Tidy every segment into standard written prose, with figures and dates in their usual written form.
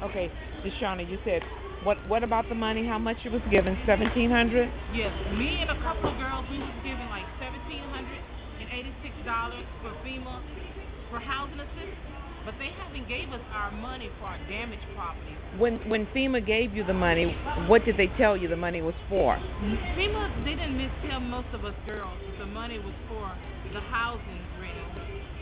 Okay, Deshauna, you said what about the money? How much you was given? 1,700. Yes, me and a couple of girls, we was given like $1,786 for FEMA for housing assistance, but they haven't gave us our money for our damaged property. When FEMA gave you the money, what did they tell you the money was for? FEMA didn't tell most of us girls that the money was for the housing rental.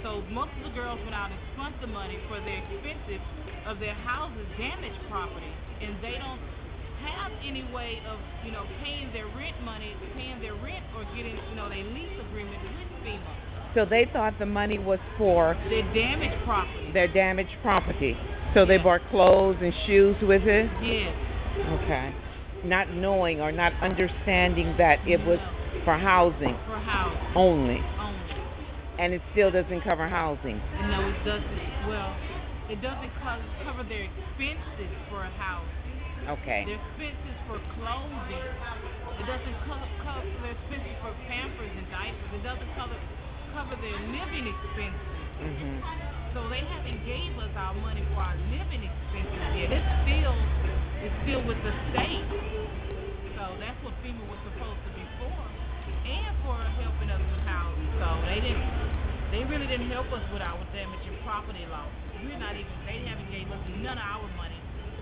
So most of the girls went out and spent the money for their expenses of their houses damaged property, and they don't have any way of paying their rent money, paying their rent, or getting their lease agreement with FEMA. So they thought the money was for their damaged property. Their damaged property. So they bought clothes and shoes with it? Yes. Okay. Not knowing or not understanding that it was for housing. For housing. Only. And it still doesn't cover housing. No, it doesn't. Well, it doesn't cover their expenses for a house. Okay. Their expenses for clothing. It doesn't cover their expenses for Pampers and diapers. It doesn't cover their living expenses. Mm-hmm. So they haven't gave us our money for our living expenses yet. It's still with the state. So that's what FEMA was supposed to be for, and for helping us with housing. So they really didn't help us with our damaging property loss. They haven't gave us none of our money,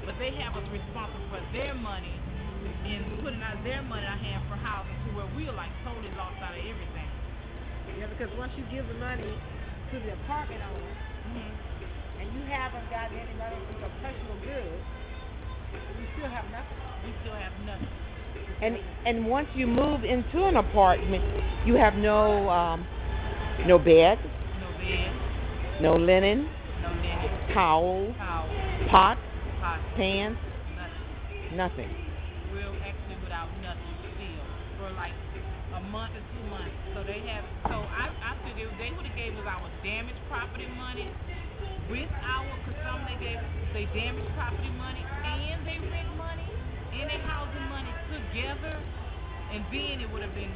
but they have us responsible for their money and putting out their money in our hand for housing, to where we are like totally lost out of everything. Yeah, because once you give the money to the apartment owner, and you haven't gotten any money for your personal goods, you still have nothing. We still have nothing. And once you move into an apartment, you have no bed. No bed. No linen. No linen. Towels. Pots. Pans. Nothing. We're actually without nothing still for like a month or 2 months. So I figured they would have gave us our damaged property money because some they gave their damaged property money and their rent money and their housing money together, and then it would have been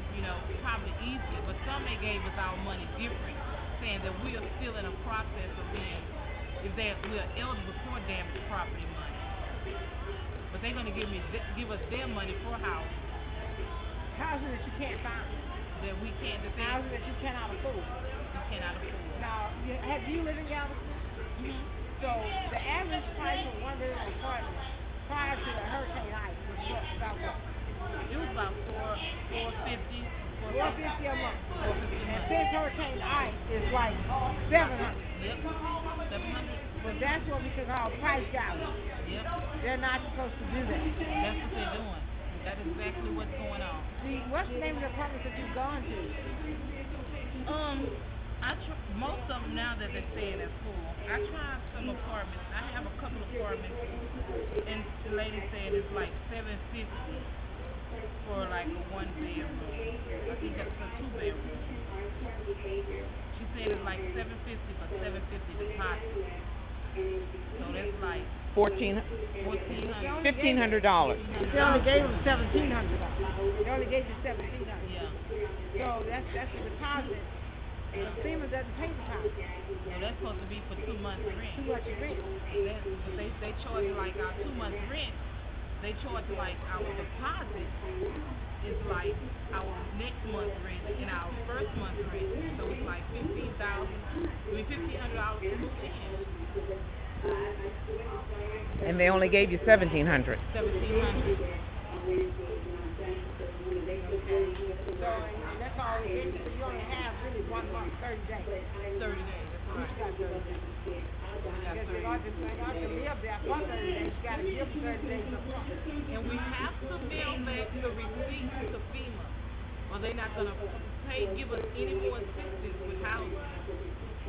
probably easier. But some they gave us our money different, saying that we are still in a process of being, we are eligible for damaged property money. But they're going to give us their money for housing. Housing that you can't find. That we can't. Housing that you cannot afford. You cannot afford. Now, have you lived in Galveston? Mm-hmm. So the average price of one bedroom apartment prior to the Hurricane Ike was about what? It was about $450 a month. And since Hurricane Ike is like $700. Yep. $700. But that's what we could call price gouging. Yep. They're not supposed to do that. That's what they're doing. That's exactly what's going on. See, what's the name of the apartments that you've gone to? Most of them now that they're saying they're full. I tried some apartments. I have a couple of apartments, and the lady said it's like $750 for like a 1 bedroom. I think that's a 2 bedroom. She said it's like $750 for $750 deposit. So that's like $1,500. They only gave them $1,700. They only gave you $1,700. Yeah. So that's the deposit. FEMA doesn't pay deposit. No, that's supposed to be for 2 months rent. 2 months rent. They charge like our 2 months rent. They charge like our deposit is like our next month's rent and our first month's rent. So it's like $1,500 to move in. And they only gave you $1,700. $1,700. So that's all it is. You only have really 1 month, 30 days. 30 days, that's right. You got 30 days. Because in order to live there for 30 days, you got to give 30 days up front. And we have to mail back the receipts to FEMA, or they're not going to give us any more assistance with housing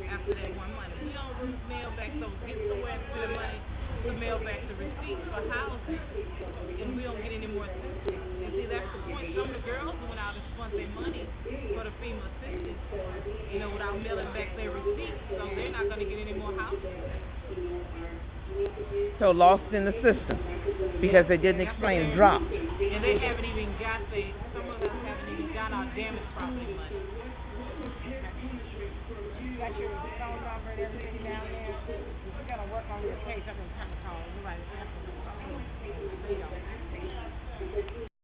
after that 1 month. If we don't mail back, so get somewhere to the money to mail back the receipts for housing, and we don't get any more assistance. And see, that's the point. Some of the girls went out and spent their money for the FEMA assistance, without mailing back their receipts, so they're not going to get any more housing. So lost in the system because they didn't explain drop. And they haven't even got some of us haven't even got our damaged property money. You got your phone number and everything down there. We're going to work on your case. I'm going to kind of call